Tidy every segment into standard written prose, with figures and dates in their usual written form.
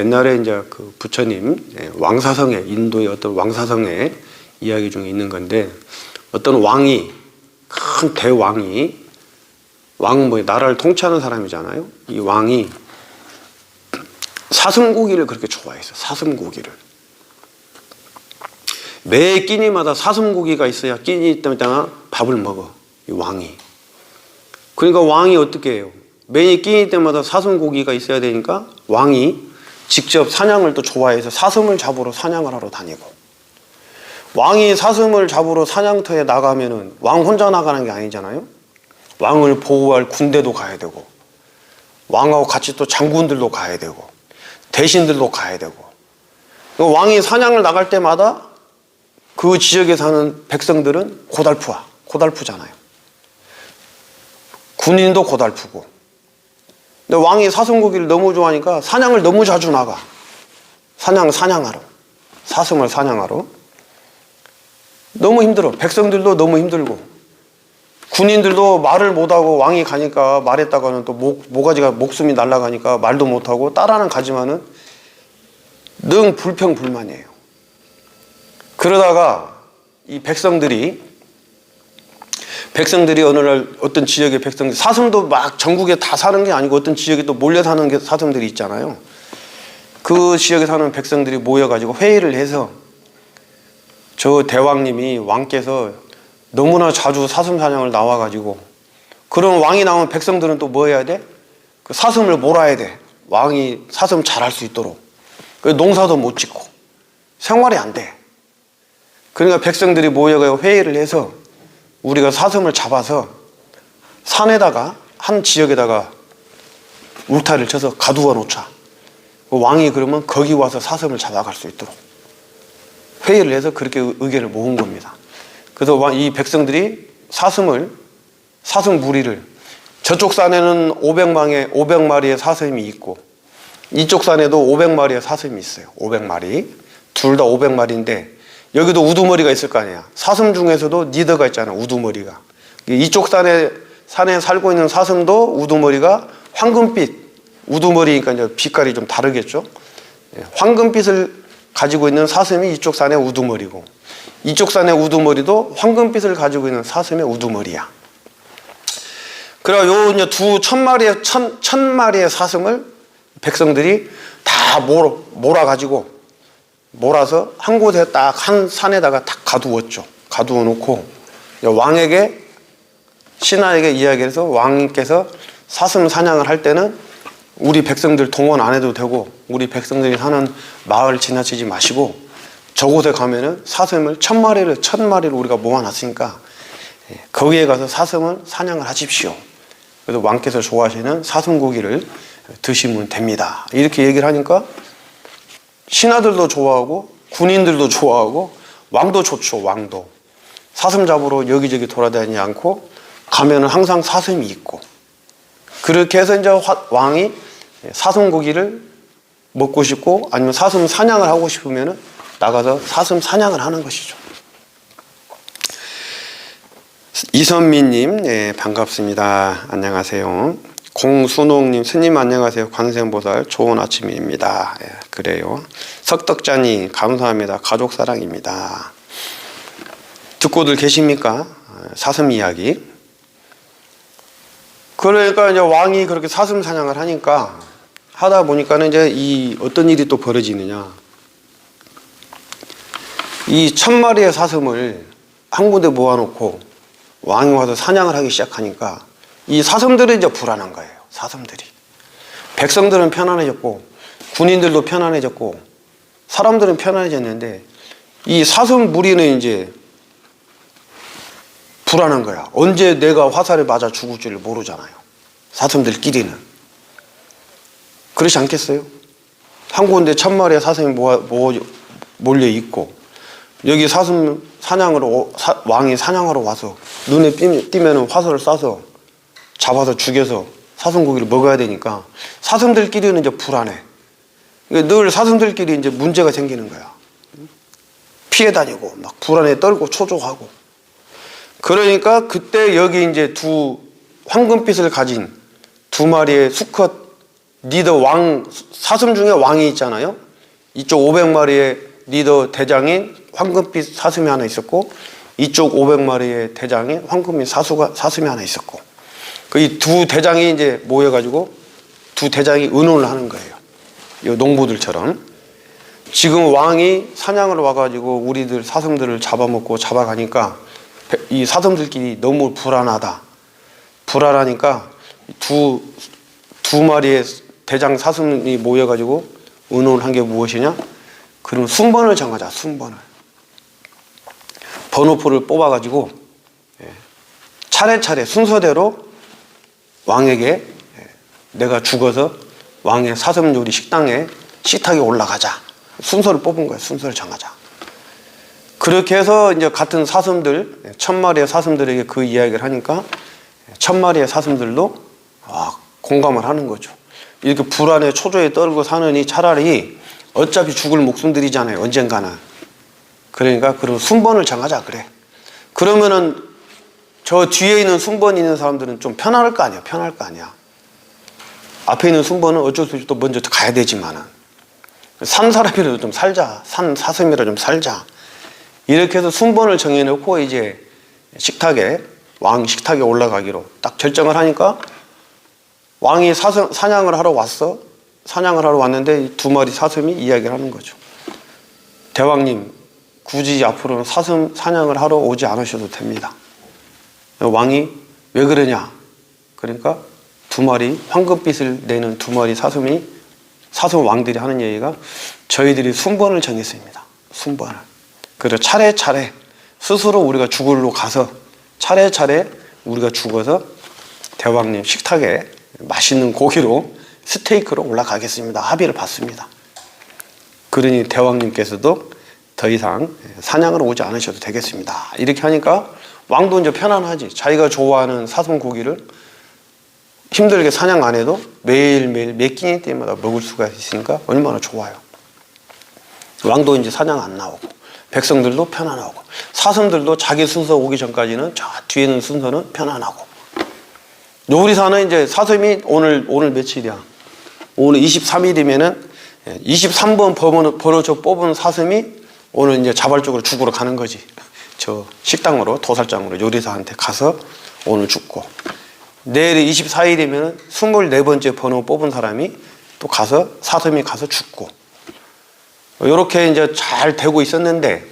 옛날에 이제 그 부처님 왕사성에, 인도의 어떤 왕사성의 이야기 중에 있는 건데, 어떤 왕이, 큰 대왕이, 왕은 뭐 나라를 통치하는 사람이잖아요. 이 왕이 사슴고기를 그렇게 좋아했어. 사슴고기를. 매 끼니마다 사슴고기가 있어야 끼니 때마다 밥을 먹어. 이 왕이. 그러니까 왕이 어떻게 해요? 매 끼니 때마다 사슴고기가 있어야 되니까 왕이 직접 사냥을 또 좋아해서 사슴을 잡으러 사냥을 하러 다니고, 왕이 사슴을 잡으러 사냥터에 나가면은 왕 혼자 나가는 게 아니잖아요. 왕을 보호할 군대도 가야 되고, 왕하고 같이 또 장군들도 가야 되고, 대신들도 가야 되고. 왕이 사냥을 나갈 때마다 그 지역에 사는 백성들은 고달프잖아요. 군인도 고달프고. 근데 왕이 사슴고기를 너무 좋아하니까 사냥을 너무 자주 나가. 사냥하러. 사슴을 사냥하러. 너무 힘들어. 백성들도 너무 힘들고. 군인들도 말을 못하고 왕이 가니까 말했다가는 또 모가지가 목숨이 날아가니까 말도 못하고 따라는 가지만은 능 불평불만이에요. 그러다가 이 백성들이 어느 날 어떤 지역의 백성들, 사슴도 막 전국에 다 사는 게 아니고 어떤 지역에 또 몰려 사는 게 사슴들이 있잖아요. 그 지역에 사는 백성들이 모여가지고 회의를 해서 저 대왕님이, 왕께서 너무나 자주 사슴 사냥을 나와가지고, 그런 왕이 나오면 백성들은 또 뭐 해야 돼? 그 사슴을 몰아야 돼. 왕이 사슴 잘할 수 있도록. 농사도 못 짓고 생활이 안 돼. 그러니까 백성들이 모여가지고 회의를 해서 우리가 사슴을 잡아서 산에다가, 한 지역에다가 울타리를 쳐서 가두어 놓자. 왕이 그러면 거기 와서 사슴을 잡아갈 수 있도록 회의를 해서 그렇게 의견을 모은 겁니다. 그래서 이 백성들이 사슴 무리를, 저쪽 산에는 500마리의 사슴이 있고 이쪽 산에도 500마리의 사슴이 있어요. 500마리. 둘 다 500마리인데 여기도 우두머리가 있을 거 아니야. 사슴 중에서도 니더가 있잖아. 우두머리가. 이쪽 산에 살고 있는 사슴도 우두머리가 황금빛 우두머리니까 이제 빛깔이 좀 다르겠죠. 황금빛을 가지고 있는 사슴이 이쪽 산의 우두머리고, 이쪽 산의 우두머리도 황금빛을 가지고 있는 사슴의 우두머리야. 그래 요 이제 천마리의 사슴을 백성들이 다 몰아서 한 곳에 딱 한 산에다가 딱 가두었죠. 가두어 놓고 왕에게, 신하에게 이야기를 해서 왕께서 사슴 사냥을 할 때는 우리 백성들 동원 안 해도 되고, 우리 백성들이 사는 마을 지나치지 마시고 저곳에 가면은 사슴을 1000마리를 우리가 모아놨으니까 거기에 가서 사슴을 사냥을 하십시오. 그래서 왕께서 좋아하시는 사슴고기를 드시면 됩니다. 이렇게 얘기를 하니까 신하들도 좋아하고 군인들도 좋아하고 왕도 좋죠. 왕도 사슴 잡으러 여기저기 돌아다니지 않고 가면은 항상 사슴이 있고, 그렇게 해서 이제 왕이 사슴고기를 먹고 싶고 아니면 사슴 사냥을 하고 싶으면은 나가서 사슴 사냥을 하는 것이죠. 이선미님, 네, 반갑습니다. 안녕하세요. 공순옥님, 스님 안녕하세요. 관세음보살 좋은 아침입니다. 예, 그래요. 석덕자님 감사합니다. 가족사랑입니다. 듣고들 계십니까? 사슴 이야기. 그러니까 이제 왕이 그렇게 사슴 사냥을 하다 보니까는 이제 어떤 일이 또 벌어지느냐. 이 1000마리의 사슴을 한 군데 모아놓고 왕이 와서 사냥을 하기 시작하니까 이 사슴들은 이제 불안한 거예요. 사슴들이. 백성들은 편안해졌고 군인들도 편안해졌고 사람들은 편안해졌는데 이 사슴 무리는 이제 불안한 거야. 언제 내가 화살에 맞아 죽을지를 모르잖아요. 사슴들끼리는. 그렇지 않겠어요? 한 군데 1000마리의 사슴이 몰려 있고 여기 사슴 사냥으로 왕이 사냥하러 와서 눈에 띄면 화살을 쏴서 잡아서 죽여서 사슴고기를 먹어야 되니까 사슴들끼리는 이제 불안해. 늘 사슴들끼리 이제 문제가 생기는 거야. 피해 다니고 막 불안해 떨고 초조하고. 그러니까 그때 여기 이제 두 황금빛을 가진 2마리의 수컷 리더 왕, 사슴 중에 왕이 있잖아요. 이쪽 500마리의 리더 대장인 황금빛 사슴이 하나 있었고, 이쪽 500마리의 대장인 황금빛 사슴이 하나 있었고, 그 이 두 대장이 이제 모여가지고 두 대장이 의논을 하는 거예요. 이 농부들처럼. 지금 왕이 사냥을 와가지고 우리들 사슴들을 잡아먹고 잡아가니까 이 사슴들끼리 너무 불안하니까 두 마리의 대장 사슴이 모여가지고 의논을 한 게 무엇이냐? 그럼 순번을 정하자. 순번을. 번호표를 뽑아가지고 차례차례 순서대로 왕에게 내가 죽어서 왕의 사슴 요리 식탁에 올라가자. 순서를 뽑은 거예요. 순서를 정하자. 그렇게 해서 이제 같은 사슴들, 1000마리의 사슴들에게 그 이야기를 하니까 1000마리의 사슴들도 공감을 하는 거죠. 이렇게 불안에 초조에 떨고 사느니 차라리 어차피 죽을 목숨들이잖아요. 언젠가는. 그러니까 그럼 순번을 정하자 그래. 그러면은 저 뒤에 있는 순번이 있는 사람들은 좀 편할 거 아니야. 편할 거 아니야. 앞에 있는 순번은 어쩔 수 없이 또 먼저 가야 되지만은 산 사람이라도 좀 살자. 산 사슴이라도 좀 살자. 이렇게 해서 순번을 정해놓고 이제 왕 식탁에 올라가기로 딱 결정을 하니까 왕이 사냥을 하러 왔어. 사냥을 하러 왔는데 두 마리 사슴이 이야기를 하는 거죠. 대왕님, 굳이 앞으로는 사슴 사냥을 하러 오지 않으셔도 됩니다. 왕이 왜 그러냐? 그러니까 두 마리 황금빛을 내는 두 마리 사슴 왕들이 하는 얘기가 저희들이 순번을 정했습니다. 순번을. 그래서 차례차례 스스로 우리가 죽을로 가서 차례차례 우리가 죽어서 대왕님 식탁에 맛있는 고기로 스테이크로 올라가겠습니다. 합의를 받습니다. 그러니 대왕님께서도 더 이상 사냥을 오지 않으셔도 되겠습니다. 이렇게 하니까 왕도 이제 편안하지. 자기가 좋아하는 사슴 고기를 힘들게 사냥 안 해도 매일매일 몇 끼니 때마다 먹을 수가 있으니까 얼마나 좋아요. 왕도 이제 사냥 안 나오고 백성들도 편안하고 사슴들도 자기 순서 오기 전까지는 저 뒤에 있는 순서는 편안하고 요리사는 이제 사슴이 오늘 며칠이야? 오늘 23일이면은 23번 번호표 뽑은 사슴이 오늘 이제 자발적으로 죽으러 가는 거지. 저 식당으로 도살장으로 요리사한테 가서 오늘 죽고 내일 24일이면 24번째 번호 뽑은 사람이 또 가서 사슴이 가서 죽고 이렇게 이제 잘 되고 있었는데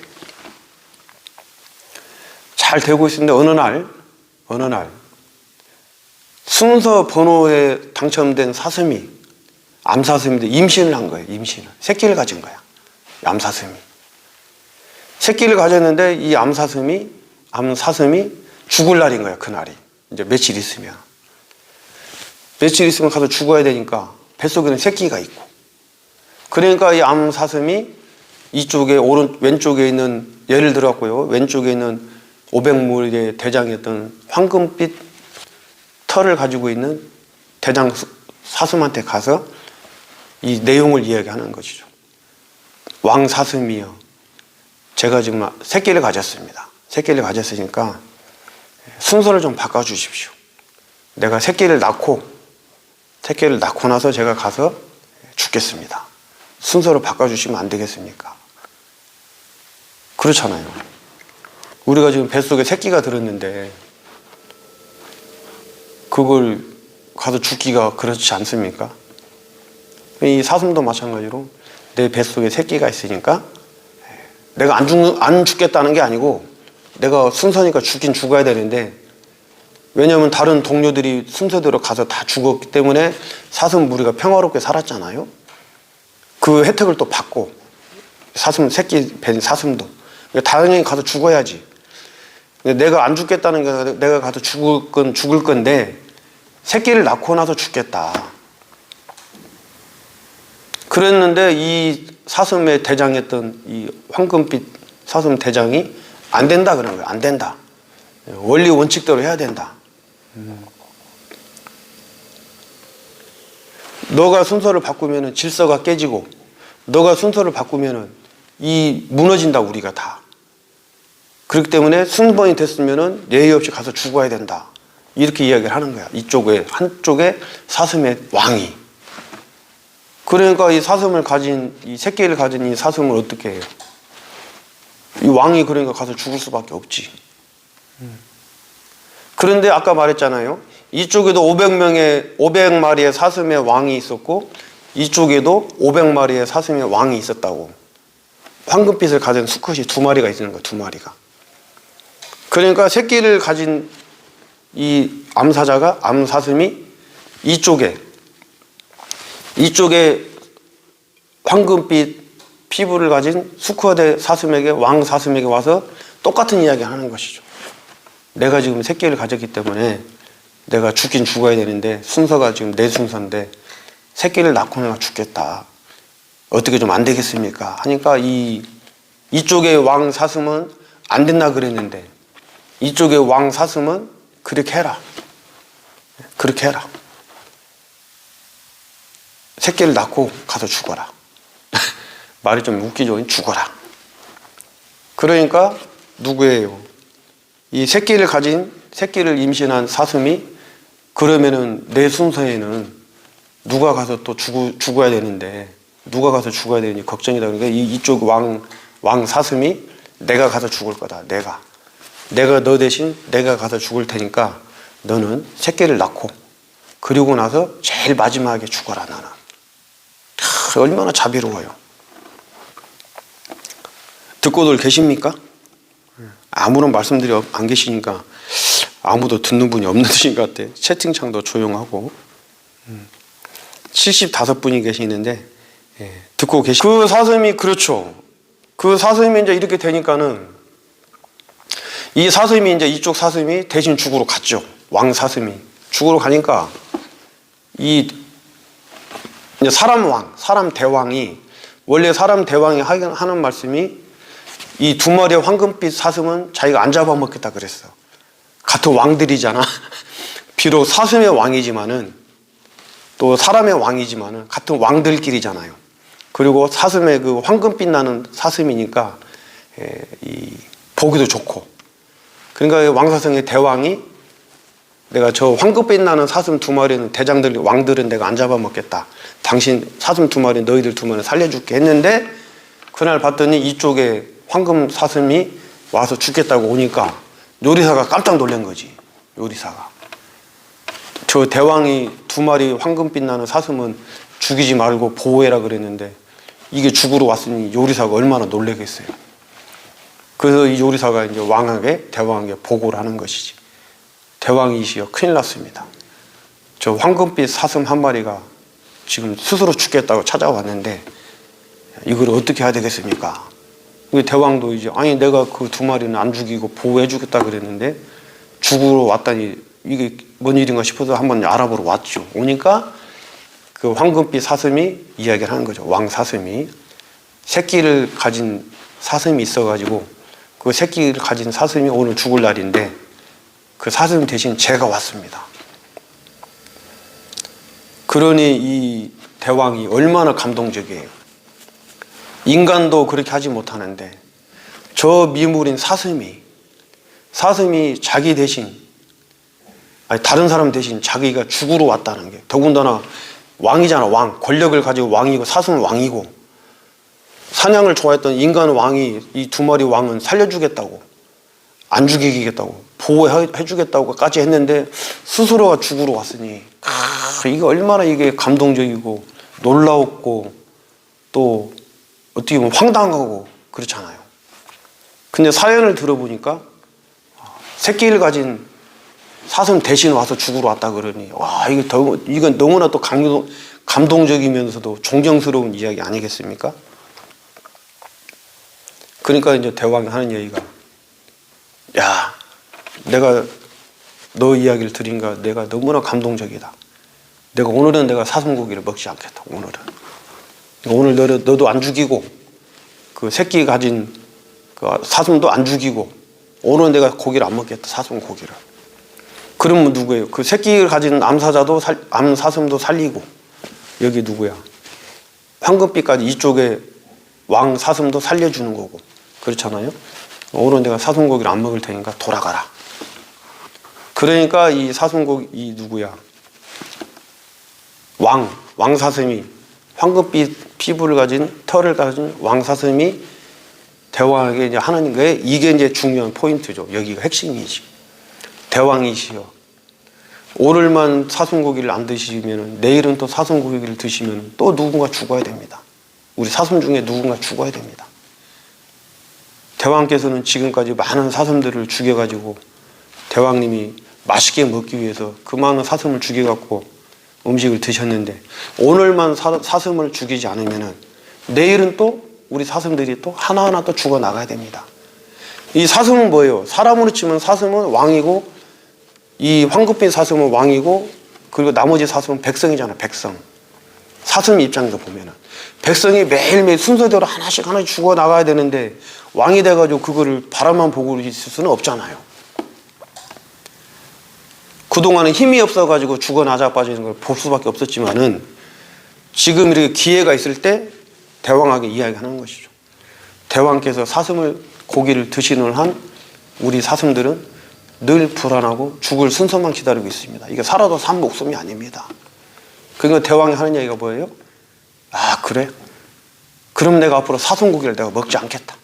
어느 날 순서 번호에 당첨된 사슴이 암사슴인데 임신을 한 거예요. 임신을 새끼를 가진 거야. 암사슴이 새끼를 가졌는데 이 암사슴이 죽을 날인 거야. 그날이 이제 며칠 있으면 가서 죽어야 되니까 뱃속에는 새끼가 있고 그러니까 이 암사슴이 이쪽에 왼쪽에 있는 예를 들었고요. 왼쪽에 있는 500마리의 대장이었던 황금빛 털을 가지고 있는 대장 사슴한테 가서 이 내용을 이야기하는 것이죠. 왕 사슴이여, 제가 지금 새끼를 가졌습니다. 새끼를 가졌으니까 순서를 좀 바꿔주십시오. 내가 새끼를 낳고 나서 제가 가서 죽겠습니다. 순서를 바꿔주시면 안 되겠습니까? 그렇잖아요. 우리가 지금 뱃속에 새끼가 들었는데 그걸 가서 죽기가 그렇지 않습니까? 이 사슴도 마찬가지로 내 뱃속에 새끼가 있으니까 내가 안 죽겠다는 게 아니고 내가 순서니까 죽긴 죽어야 되는데 왜냐하면 다른 동료들이 순서대로 가서 다 죽었기 때문에 사슴 무리가 평화롭게 살았잖아요. 그 혜택을 또 받고 새끼 벤 사슴도 당연히 가서 죽어야지. 내가 안 죽겠다는 게 아니라 내가 가서 죽을 건데 새끼를 낳고 나서 죽겠다. 그랬는데 이 사슴의 대장이었던 이 황금빛 사슴 대장이 안 된다 그런 거예요. 안 된다. 원리 원칙대로 해야 된다. 너가 순서를 바꾸면 질서가 깨지고 너가 순서를 바꾸면 무너진다 우리가 다. 그렇기 때문에 순번이 됐으면 예의 없이 가서 죽어야 된다. 이렇게 이야기를 하는 거야. 한쪽에 사슴의 왕이. 그러니까 이 사슴을 가진, 이 새끼를 가진 이 사슴을 어떻게 해요? 이 왕이 그러니까 가서 죽을 수밖에 없지. 그런데 아까 말했잖아요. 이쪽에도 500마리의 사슴의 왕이 있었고 이쪽에도 500마리의 사슴의 왕이 있었다고. 황금빛을 가진 수컷이 2마리가 있는 거야, 2마리가. 그러니까 새끼를 가진 이 암사자가, 암사슴이 이쪽에 황금빛 피부를 가진 수컷의 사슴에게, 왕 사슴에게 와서 똑같은 이야기를 하는 것이죠. 내가 지금 새끼를 가졌기 때문에 내가 죽긴 죽어야 되는데 순서가 지금 내 순서인데 새끼를 낳고 내가 죽겠다. 어떻게 좀 안 되겠습니까? 하니까 이쪽의 왕 사슴은 안 된다 그랬는데 이쪽의 왕 사슴은 그렇게 해라. 그렇게 해라. 새끼를 낳고 가서 죽어라. 말이 좀 웃기죠? 죽어라. 그러니까 누구예요? 이 새끼를 임신한 사슴이 그러면은 내 순서에는 누가 가서 또 죽어야 되는데 누가 가서 죽어야 되니 걱정이다. 그러니까 이쪽 왕 사슴이 내가 가서 죽을 거다. 내가 너 대신 내가 가서 죽을 테니까 너는 새끼를 낳고 그리고 나서 제일 마지막에 죽어라. 나는 얼마나 자비로워요. 듣고들 계십니까? 아무런 말씀들이 안 계시니까 아무도 듣는 분이 없는 것 같아요. 채팅창도 조용하고 75분이 계시는데 듣고 계시. 그 사슴이 그렇죠. 그 사슴이 이제 이렇게 되니까는 이 사슴이 이제 이쪽 사슴이 대신 죽으러 갔죠. 왕 사슴이 죽으러 가니까 이 이제 사람 대왕이 원래 사람 대왕이 하는 말씀이 이 2마리의 황금빛 사슴은 자기가 안 잡아먹겠다 그랬어. 같은 왕들이잖아. 비록 사슴의 왕이지만은 또 사람의 왕이지만은 같은 왕들끼리잖아요. 그리고 사슴의 그 황금빛 나는 사슴이니까 이 보기도 좋고. 그러니까 왕사슴의 대왕이 내가 저 황금빛 나는 사슴 2마리는 대장들 왕들은 내가 안 잡아먹겠다. 당신 사슴 2마리 너희들 2마리 살려줄게 했는데 그날 봤더니 이쪽에 황금 사슴이 와서 죽겠다고 오니까 요리사가 깜짝 놀란 거지. 요리사가 저 대왕이 2마리 황금빛 나는 사슴은 죽이지 말고 보호해라 그랬는데 이게 죽으러 왔으니 요리사가 얼마나 놀라겠어요. 그래서 이 요리사가 이제 대왕에게 보고를 하는 것이지. 대왕이시여 큰일 났습니다. 저 황금빛 사슴 1마리가 지금 스스로 죽겠다고 찾아왔는데 이걸 어떻게 해야 되겠습니까? 대왕도 이제 아니 내가 그 2마리는 안 죽이고 보호해 주겠다 그랬는데 죽으러 왔다니 이게 뭔 일인가 싶어서 한번 알아보러 왔죠. 오니까 그 황금빛 사슴이 이야기를 하는 거죠. 왕 사슴이 새끼를 가진 사슴이 있어가지고 그 새끼를 가진 사슴이 오늘 죽을 날인데 그 사슴 대신 제가 왔습니다. 그러니 이 대왕이 얼마나 감동적이에요. 인간도 그렇게 하지 못하는데 저 미물인 사슴이 자기 대신 아니 다른 사람 대신 자기가 죽으러 왔다는 게 더군다나 왕이잖아. 왕. 권력을 가지고 왕이고 사슴은 왕이고 사냥을 좋아했던 인간 왕이 이 2마리 왕은 살려주겠다고 안 죽이겠다고 보호해주겠다고까지 했는데 스스로가 죽으러 왔으니 이게 얼마나 이게 감동적이고 놀라웠고 또 어떻게 보면 황당하고 그렇잖아요. 근데 사연을 들어보니까 새끼를 가진 사슴 대신 와서 죽으러 왔다 그러니 와 이건 너무나 또 감동적이면서도 존경스러운 이야기 아니겠습니까? 그러니까 이제 대왕이 하는 얘기가 야 내가 너 이야기를 들으니까 내가 너무나 감동적이다. 오늘은 내가 사슴고기를 먹지 않겠다. 오늘 너도 안 죽이고 그 새끼 가진 그 사슴도 안 죽이고 오늘은 내가 고기를 안 먹겠다. 사슴 고기를. 그러면 누구예요? 그 새끼를 가진 암사자도 암사슴도 살리고 여기 누구야? 황금빛까지 이쪽에 왕 사슴도 살려주는 거고 그렇잖아요. 오늘은 내가 사슴고기를 안 먹을 테니까 돌아가라. 그러니까 이 사슴고기 이 누구야? 왕사슴이 황금빛 피부를 가진 털을 가진 왕사슴이 대왕에게 이제 하는 게 이게 이제 중요한 포인트죠. 여기가 핵심이지. 대왕이시여, 오늘만 사슴고기를 안 드시면 내일은 또 사슴고기를 드시면 또 누군가 죽어야 됩니다. 우리 사슴 중에 누군가 죽어야 됩니다. 대왕께서는 지금까지 많은 사슴들을 죽여가지고 대왕님이 맛있게 먹기 위해서 그 많은 사슴을 죽여갖고 음식을 드셨는데 오늘만 사슴을 죽이지 않으면 내일은 또 우리 사슴들이 또 하나하나 또 죽어나가야 됩니다. 이 사슴은 뭐예요? 사람으로 치면 사슴은 왕이고 이 황급빛 사슴은 왕이고 그리고 나머지 사슴은 백성이잖아. 백성. 사슴 입장에서 보면은 백성이 매일매일 순서대로 하나씩 죽어나가야 되는데 왕이 돼가지고 그거를 바라만 보고 있을 수는 없잖아요. 그동안은 힘이 없어가지고 죽어나자 빠지는 걸 볼 수밖에 없었지만은 지금 이렇게 기회가 있을 때 대왕에게 이야기하는 것이죠. 대왕께서 사슴을 고기를 드시는 한 우리 사슴들은 늘 불안하고 죽을 순서만 기다리고 있습니다. 이게 살아도 산 목숨이 아닙니다. 그러니까 대왕이 하는 얘기가 뭐예요? 아, 그래? 그럼 내가 앞으로 사슴고기를 내가 먹지 않겠다.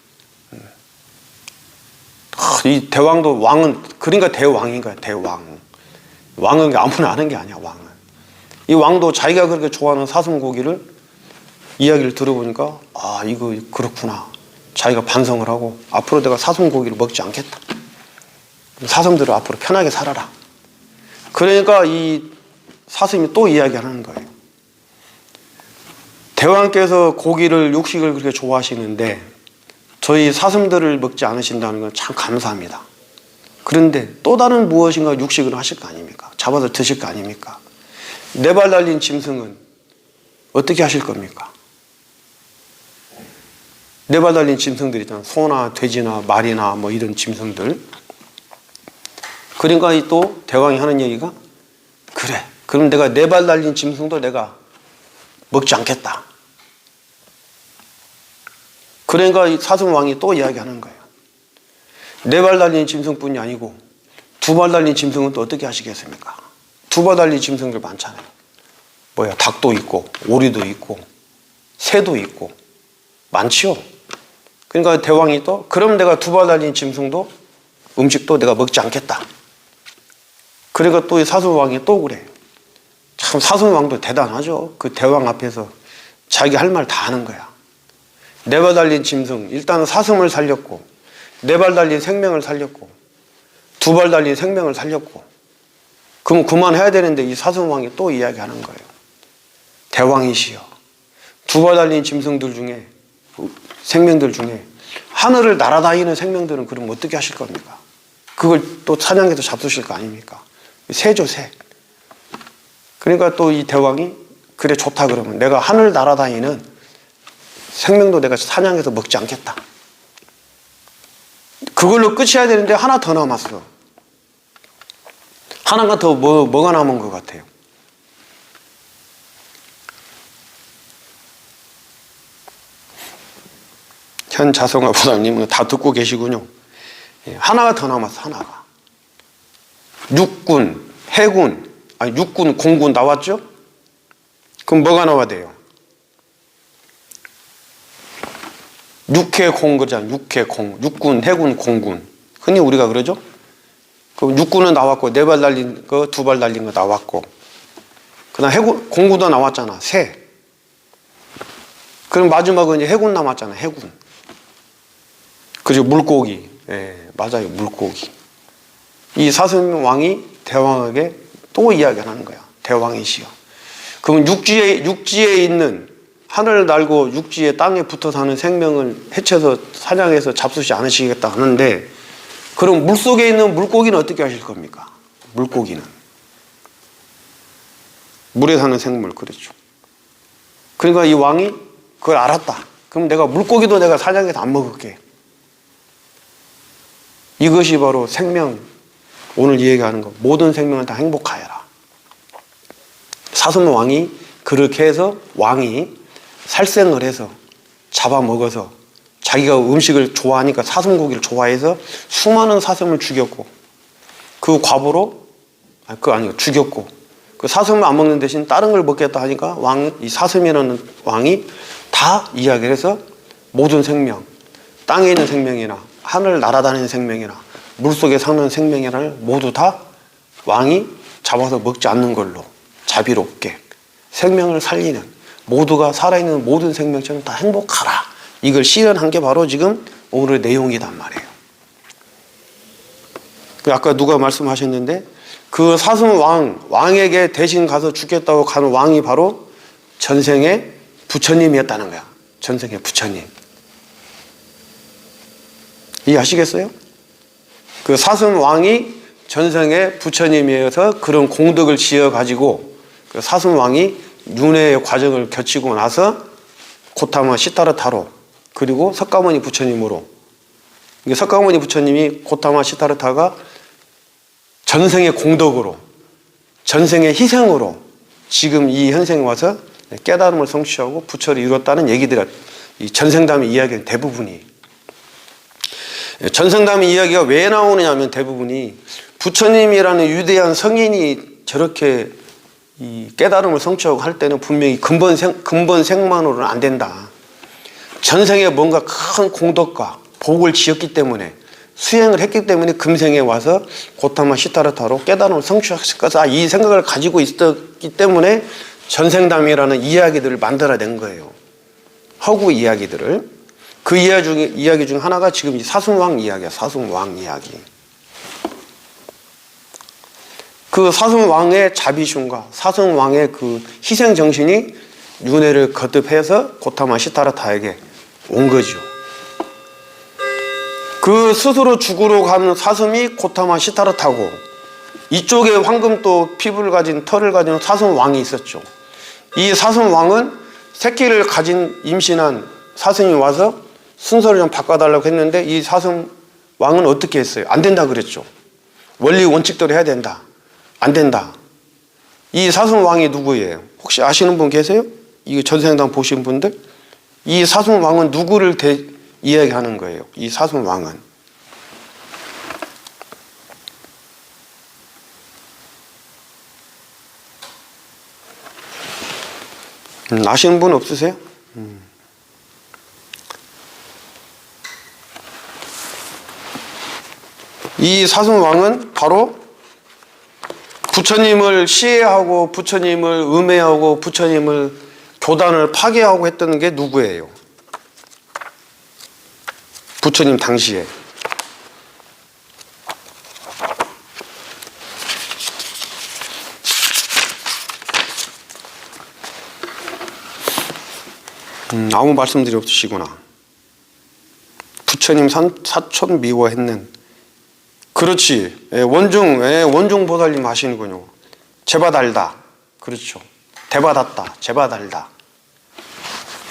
이 대왕도 왕은 그러니까 대왕인 거야. 대왕. 왕은 아무나 아는 게 아니야. 왕은. 이 왕도 자기가 그렇게 좋아하는 사슴고기를 이야기를 들어보니까 아, 이거 그렇구나. 자기가 반성을 하고 앞으로 내가 사슴고기를 먹지 않겠다. 사슴들을 앞으로 편하게 살아라. 그러니까 이 사슴이 또 이야기하는 거예요. 대왕께서 고기를 육식을 그렇게 좋아하시는데 저희 사슴들을 먹지 않으신다는 건 참 감사합니다. 그런데 또 다른 무엇인가 육식을 하실 거 아닙니까? 잡아서 드실 거 아닙니까? 네 발 달린 짐승은 어떻게 하실 겁니까? 네 발 달린 짐승들 있잖아요. 소나 돼지나 말이나 뭐 이런 짐승들. 그러니까 또 대왕이 하는 얘기가 그래, 그럼 내가 네 발 달린 짐승도 내가 먹지 않겠다. 그러니까 이 사슴왕이 또 이야기하는 거예요. 네 발 달린 짐승뿐이 아니고 두 발 달린 짐승은 또 어떻게 하시겠습니까? 두 발 달린 짐승들 많잖아요. 뭐야, 닭도 있고 오리도 있고 새도 있고 많지요. 그러니까 대왕이 또 그럼 내가 두 발 달린 짐승도 음식도 내가 먹지 않겠다. 그러니까 또 이 사슴왕이 또 그래. 참 사슴왕도 대단하죠. 그 대왕 앞에서 자기 할 말 다 하는 거야. 네 발 달린 짐승, 일단은 사슴을 살렸고 네 발 달린 생명을 살렸고 두 발 달린 생명을 살렸고 그럼 그만해야 되는데 이 사슴왕이 또 이야기하는 거예요. 대왕이시여, 두 발 달린 짐승들 중에 생명들 중에 하늘을 날아다니는 생명들은 그럼 어떻게 하실 겁니까? 그걸 또 사냥해서 잡수실 거 아닙니까? 새죠, 새. 그러니까 또 이 대왕이 그래 좋다 그러면 내가 하늘 날아다니는 생명도 내가 사냥해서 먹지 않겠다. 그걸로 끝이어야 되는데 하나 더 남았어. 하나가 더 뭐가 남은 것 같아요? 현 자성화 부장님은 다 듣고 계시군요. 하나가 더 남았어. 하나가. 육군, 해군, 아니 육군, 공군 나왔죠? 그럼 뭐가 나와야 돼요? 육해공 그러잖아요. 육해공, 육군, 해군, 공군. 흔히 우리가 그러죠? 그럼 육군은 나왔고 네 발 달린 거, 두 발 달린 거 나왔고 그다음 해군, 공군도 나왔잖아. 새. 그럼 마지막은 이제 해군 남았잖아. 해군. 그죠? 물고기. 예, 맞아요. 물고기. 이 사슴왕이 대왕에게 또 이야기를 하는 거야. 대왕이시여. 그럼 육지에 있는 하늘을 날고 육지에 땅에 붙어 사는 생명을 해쳐서 사냥해서 잡수지 않으시겠다 하는데 그럼 물속에 있는 물고기는 어떻게 하실 겁니까? 물고기는. 물에 사는 생물, 그렇죠. 그러니까 이 왕이 그걸 알았다. 그럼 내가 물고기도 내가 사냥해서 안 먹을게. 이것이 바로 생명, 오늘 얘기하는 거. 모든 생명은 다 행복하여라. 사슴왕이 그렇게 해서 왕이 살생을 해서 잡아먹어서 자기가 음식을 좋아하니까 사슴고기를 좋아해서 수많은 사슴을 죽였고 그 과보로 죽였고 그 사슴을 안 먹는 대신 다른 걸 먹겠다 하니까 이 사슴이라는 왕이 다 이야기를 해서 모든 생명, 땅에 있는 생명이나 하늘 날아다니는 생명이나 물속에 사는 생명이나 모두 다 왕이 잡아서 먹지 않는 걸로 자비롭게 생명을 살리는, 모두가 살아있는 모든 생명처럼 다 행복하라, 이걸 실현한 게 바로 지금 오늘의 내용이단 말이에요. 아까 누가 말씀하셨는데 그 사슴 왕에게 대신 가서 죽겠다고 가는 왕이 바로 전생의 부처님이었다는 거야. 전생의 부처님. 이해하시겠어요? 그 사슴 왕이 전생의 부처님이어서 그런 공덕을 지어가지고 그 사슴 왕이 윤회의 과정을 거치고 나서 고타마 시타르타로, 그리고 석가모니 부처님으로, 석가모니 부처님이 고타마 시타르타가 전생의 공덕으로, 전생의 희생으로 지금 이 현생에 와서 깨달음을 성취하고 부처를 이뤘다는 얘기들, 이 전생담의 이야기는 대부분이, 전생담의 이야기가 왜 나오느냐면 대부분이 부처님이라는 위대한 성인이 저렇게 이 깨달음을 성취하고 할 때는 분명히 근본 생만으로는 안 된다. 전생에 뭔가 큰 공덕과 복을 지었기 때문에, 수행을 했기 때문에 금생에 와서 고타마 시타르타로 깨달음을 성취했을 거다, 이 생각을 가지고 있었기 때문에 전생담이라는 이야기들을 만들어낸 거예요. 허구 이야기들을. 그 이야기 중 하나가 지금 이 사슴왕 이야기야. 사슴왕 이야기. 그 사슴왕의 자비심과 사슴왕의 그 희생정신이 윤회를 거듭해서 고타마 시타르타에게 온 거죠. 그 스스로 죽으러 가는 사슴이 고타마 시타르타고, 이쪽에 황금도 피부를 가진, 털을 가진 사슴왕이 있었죠. 이 사슴왕은 새끼를 가진 임신한 사슴이 와서 순서를 좀 바꿔달라고 했는데 이 사슴왕은 어떻게 했어요? 안 된다 그랬죠. 원리 원칙대로 해야 된다. 안 된다. 이 사슴왕이 누구예요? 혹시 아시는 분 계세요? 이 전생담 보신 분들? 이 사슴왕은 누구를 이야기하는 거예요? 이 사슴왕은. 아시는 분 없으세요? 이 사슴왕은 바로 부처님을 시해하고 부처님을 음해하고 부처님을 교단을 파괴하고 했던 게 누구예요? 부처님 당시에. 아무 말씀들이 없으시구나. 부처님 사촌 미워했는. 그렇지. 원중 보살님 하시는군요. 제바달다. 그렇죠. 대바đạt다. 제바달다.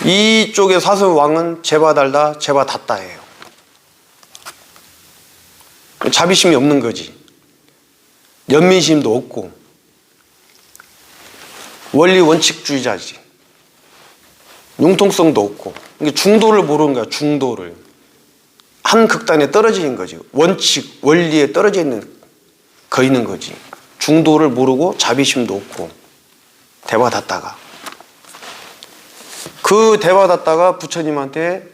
이쪽의 사슴왕은 제바달다, 제바닷다예요. 자비심이 없는 거지. 연민심도 없고 원리 원칙주의자지. 융통성도 없고. 중도를 모르는 거야. 중도를. 한 극단에 떨어지는 거지. 원칙, 원리에 떨어져 있는 거지. 중도를 모르고 자비심도 없고. 대바닷다가. 그 대바닷다가 부처님한테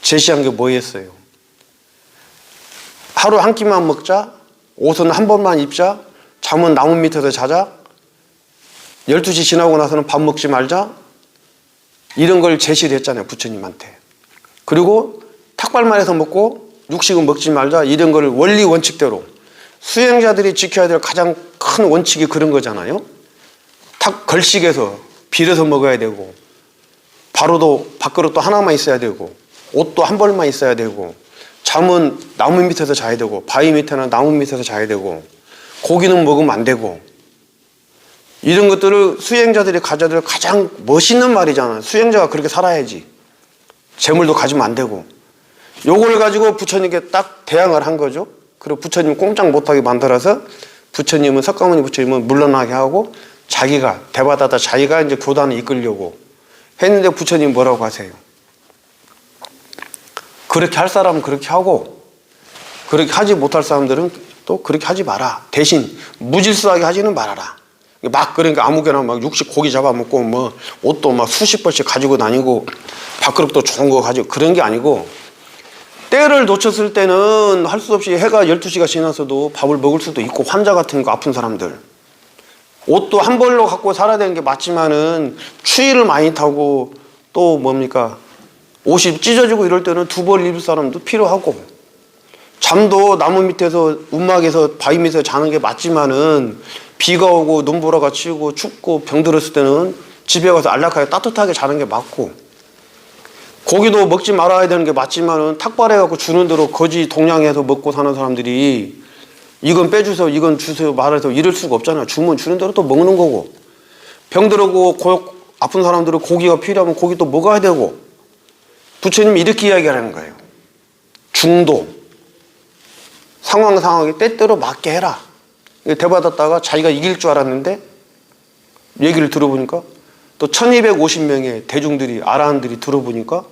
제시한 게 뭐였어요? 하루 한 끼만 먹자, 옷은 한 번만 입자, 잠은 나무 밑에서 자자, 12시 지나고 나서는 밥 먹지 말자, 이런 걸 제시를 했잖아요, 부처님한테. 그리고 탁발만 해서 먹고 육식은 먹지 말자, 이런 걸 원리 원칙대로 수행자들이 지켜야 될 가장 큰 원칙이 그런 거잖아요. 걸식에서 빌어서 먹어야 되고, 바로도 밥그릇도 하나만 있어야 되고, 옷도 한 벌만 있어야 되고, 잠은 나무 밑에서 자야 되고, 바위 밑에나 나무 밑에서 자야 되고, 고기는 먹으면 안 되고, 이런 것들을 수행자들이 가져야 될 가장 멋있는 말이잖아요. 수행자가 그렇게 살아야지. 재물도 가지면 안 되고. 요걸 가지고 부처님께 딱 대항을 한 거죠. 그리고 부처님 꼼짝 못하게 만들어서 부처님은, 석가모니 부처님은 물러나게 하고 자기가 대바다다 자기가 이제 교단을 이끌려고 했는데 부처님 뭐라고 하세요? 그렇게 할 사람은 그렇게 하고, 그렇게 하지 못할 사람들은 또 그렇게 하지 마라. 대신 무질서하게 하지는 말아라. 막 그러니까 아무거나 막 육식 고기 잡아먹고 뭐 옷도 막 수십 벌씩 가지고 다니고 밥그릇도 좋은 거 가지고 그런 게 아니고 때를 놓쳤을 때는 할 수 없이 해가 12시가 지나서도 밥을 먹을 수도 있고 환자 같은 거 아픈 사람들 옷도 한 벌로 갖고 살아야 되는 게 맞지만은 추위를 많이 타고 또 뭡니까 옷이 찢어지고 이럴 때는 두 벌 입을 사람도 필요하고 잠도 나무 밑에서 움막에서 바위 밑에서 자는 게 맞지만은 비가 오고 눈보라가 치고 춥고 병들었을 때는 집에 가서 안락하게 따뜻하게 자는 게 맞고 고기도 먹지 말아야 되는 게 맞지만은 탁발해갖고 주는 대로 거지 동냥해서 먹고 사는 사람들이 이건 빼주세요 이건 주세요 말해서 이럴 수가 없잖아요. 주면 주는 대로 또 먹는 거고 병들고 아픈 사람들은 고기가 필요하면 고기 또 먹어야 되고 부처님이 이렇게 이야기하는 거예요. 중도 상황에 때때로 맞게 해라. 대받았다가 자기가 이길 줄 알았는데 얘기를 들어보니까 또 1250명의 대중들이 아라한들이 들어보니까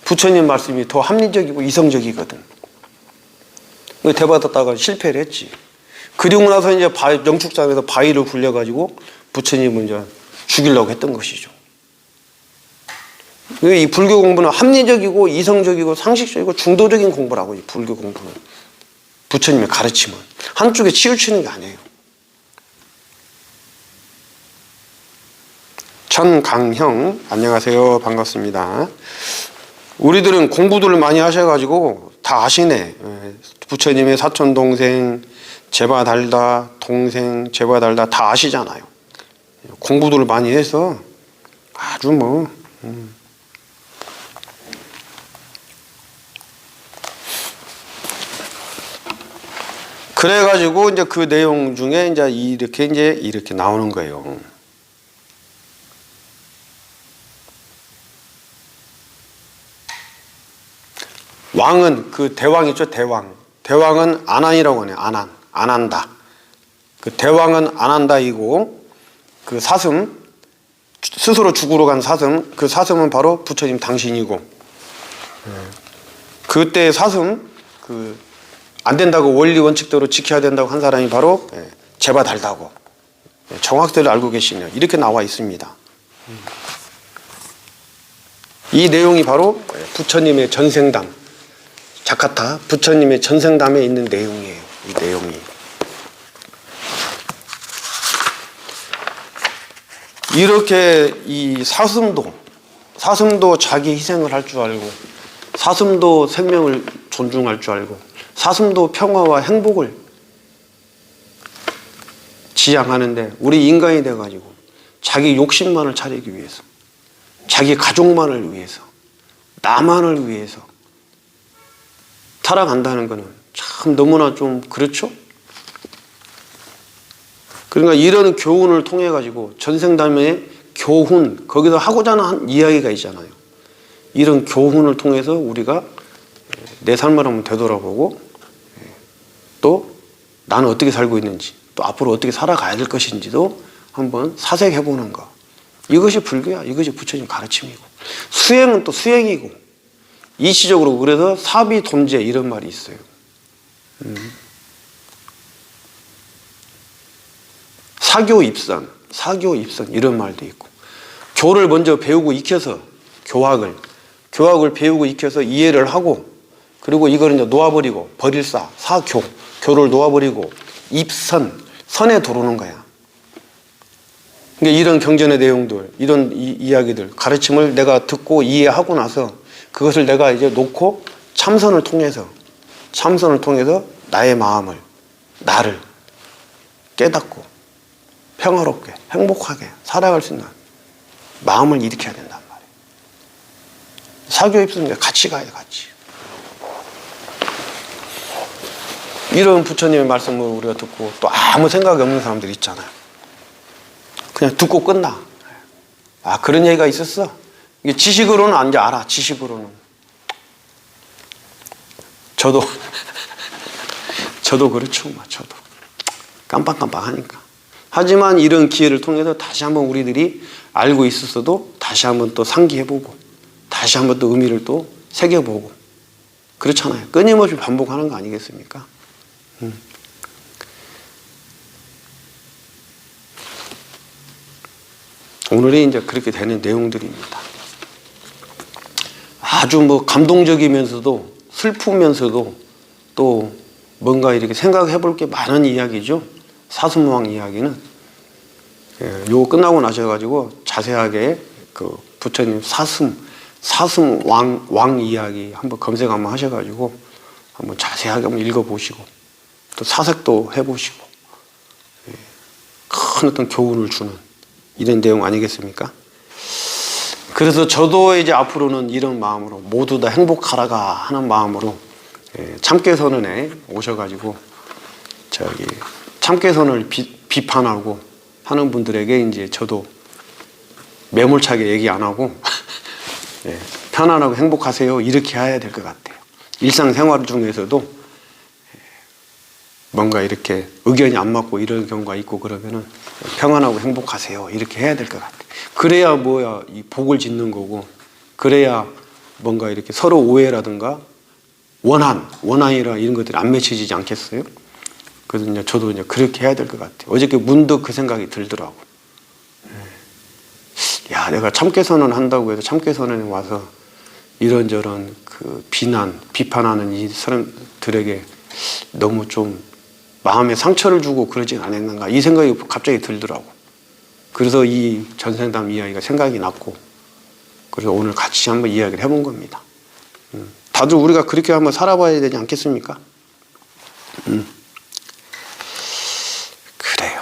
부처님 말씀이 더 합리적이고 이성적이거든. 대받았다가 실패를 했지. 그리고 나서 이제 영축장에서 바위를 굴려가지고 부처님을 이제 죽이려고 했던 것이죠. 이 불교 공부는 합리적이고 이성적이고 상식적이고 중도적인 공부라고. 이 불교 공부는 부처님의 가르침은 한쪽에 치우치는 게 아니에요. 전강형 안녕하세요. 반갑습니다. 우리들은 공부들을 많이 하셔가지고 다 아시네. 부처님의 사촌동생 제바달다 동생 제바달다 다 아시잖아요. 공부들을 많이 해서 아주 뭐 그래가지고 이제 그 내용 중에 이제 이렇게 나오는 거예요. 왕은 그 대왕 있죠, 대왕. 대왕은 안한이라고 하네요. 안 한다. 그 대왕은 안 한다이고 그 사슴 스스로 죽으러 간 사슴 그 사슴은 바로 부처님 당신이고 그때 사슴 안 된다고 원리 원칙대로 지켜야 된다고 한 사람이 바로 제바달다고 정확대로 알고 계시네요. 이렇게 나와 있습니다. 이 내용이 바로 부처님의 전생담 자카타 부처님의 전생담에 있는 내용이에요. 이 내용이 이렇게 이 사슴도 자기 희생을 할 줄 알고 사슴도 생명을 존중할 줄 알고 사슴도 평화와 행복을 지향하는데 우리 인간이 돼가지고 자기 욕심만을 차리기 위해서 자기 가족만을 위해서 나만을 위해서 살아간다는 것은 참 너무나 좀 그렇죠? 그러니까 이런 교훈을 통해 가지고 전생담의 교훈 거기서 하고자 하는 이야기가 있잖아요. 이런 교훈을 통해서 우리가 내 삶을 한번 되돌아보고 또 나는 어떻게 살고 있는지 또 앞으로 어떻게 살아가야 될 것인지도 한번 사색해보는 거. 이것이 불교야. 이것이 부처님 가르침이고 수행은 또 수행이고 이시적으로 그래서 사비돔재 이런 말이 있어요. 사교입선 이런 말도 있고 교를 먼저 배우고 익혀서 교학을 배우고 익혀서 이해를 하고 그리고 이걸 이제 놓아버리고 버릴사 교를 놓아버리고 선에 들어오는 거야. 그러니까 이런 경전의 내용들 이런 이야기들 가르침을 내가 듣고 이해하고 나서 그것을 내가 이제 놓고 참선을 통해서 나의 마음을 나를 깨닫고 평화롭게 행복하게 살아갈 수 있는 마음을 일으켜야 된단 말이에요. 사교입선에 같이 가야 돼. 같이. 이런 부처님의 말씀을 우리가 듣고 또 아무 생각이 없는 사람들 있잖아요. 그냥 듣고 끝나. 아 그런 얘기가 있었어. 이게 지식으로는 안 알아. 지식으로는. 저도 그렇죠. 저도 깜빡깜빡하니까. 하지만 이런 기회를 통해서 다시 한번 우리들이 알고 있었어도 다시 한번 또 상기해보고 다시 한번 또 의미를 또 새겨보고 그렇잖아요. 끊임없이 반복하는 거 아니겠습니까? 오늘이 이제 그렇게 되는 내용들입니다. 아주 뭐 감동적이면서도 슬프면서도 또 뭔가 이렇게 생각해 볼 게 많은 이야기죠. 사슴왕 이야기는. 예, 요거 끝나고 나셔가지고 자세하게 그 부처님 사슴왕 이야기 한번 검색 한번 하셔가지고 한번 자세하게 한번 읽어보시고 또 사색도 해보시고 예, 큰 어떤 교훈을 주는 이런 내용 아니겠습니까? 그래서 저도 이제 앞으로는 이런 마음으로 모두 다 행복하라가 하는 마음으로 참깨선언에 오셔가지고 저기 참깨선을 비판하고 하는 분들에게 이제 저도 매몰차게 얘기 안 하고 편안하고 행복하세요 이렇게 해야 될 것 같아요. 일상생활 중에서도 뭔가 이렇게 의견이 안 맞고 이런 경우가 있고 그러면은 평안하고 행복하세요 이렇게 해야 될 것 같아요. 그래야 뭐야 이 복을 짓는 거고 그래야 뭔가 이렇게 서로 오해라든가 원한이라 이런 것들이 안 맺혀지지 않겠어요? 그래서 이제 저도 이제 그렇게 해야 될 것 같아요. 어저께 문득 그 생각이 들더라고. 야, 내가 참깨선언 한다고 해서 참깨선언에 와서 이런저런 그 비판하는 이 사람들에게 너무 좀 마음에 상처를 주고 그러진 않았는가 이 생각이 갑자기 들더라고. 그래서 이 전생담 이야기가 생각이 났고 그래서 오늘 같이 한번 이야기를 해본 겁니다. 다들 우리가 그렇게 한번 살아봐야 되지 않겠습니까? 그래요.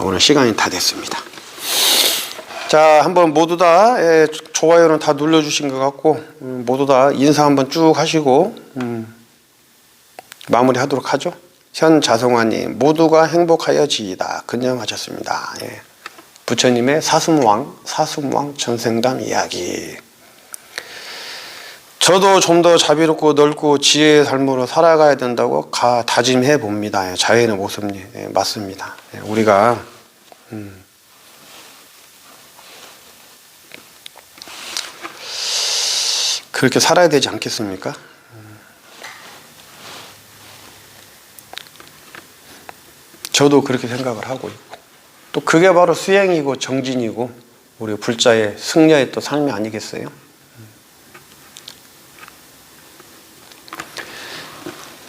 오늘 시간이 다 됐습니다. 자, 한번 모두 다 좋아요는 다 눌러주신 것 같고 모두 다 인사 한번 쭉 하시고 마무리하도록 하죠. 현자성화님 모두가 행복하여지이다 근념하셨습니다. 예. 부처님의 사슴왕 전생담 이야기. 저도 좀 더 자비롭고 넓고 지혜의 삶으로 살아가야 된다고 다짐해 봅니다. 자연의 모습이 맞습니다. 우리가 그렇게 살아야 되지 않겠습니까? 저도 그렇게 생각을 하고 있고 또 그게 바로 수행이고 정진이고 우리 불자의 승려의 또 삶이 아니겠어요?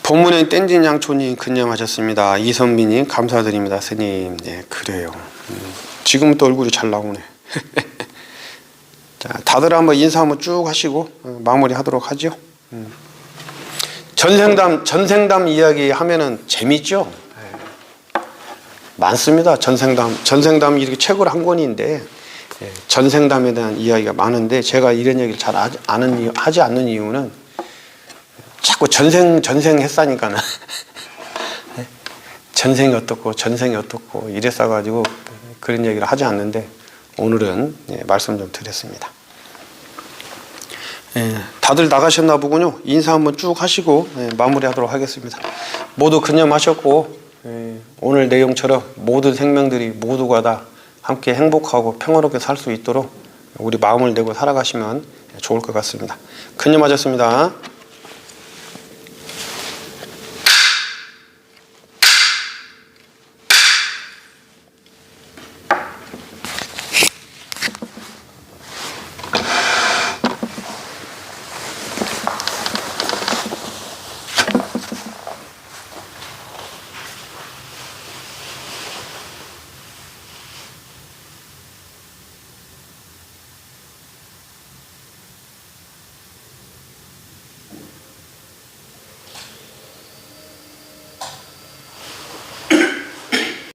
본문에 땡진 양초님 근념하셨습니다. 이선미님 감사드립니다. 스님. 네, 그래요. 지금 또 얼굴이 잘 나오네. 자, 다들 한번 인사 한번 쭉 하시고 마무리하도록 하죠. 전생담 이야기 하면은 재밌죠? 많습니다. 전생담이 이렇게 책으로 한 권인데 전생담에 대한 이야기가 많은데 제가 이런 얘기를 잘 하지 않는 이유는 자꾸 전생 했사니까는 전생이 어떻고 이랬어가지고 그런 얘기를 하지 않는데 오늘은 말씀 좀 드렸습니다. 다들 나가셨나 보군요. 인사 한번 쭉 하시고 마무리하도록 하겠습니다. 모두 근념하셨고 오늘 내용처럼 모든 생명들이 모두가 다 함께 행복하고 평화롭게 살 수 있도록 우리 마음을 내고 살아가시면 좋을 것 같습니다. 근념하셨습니다.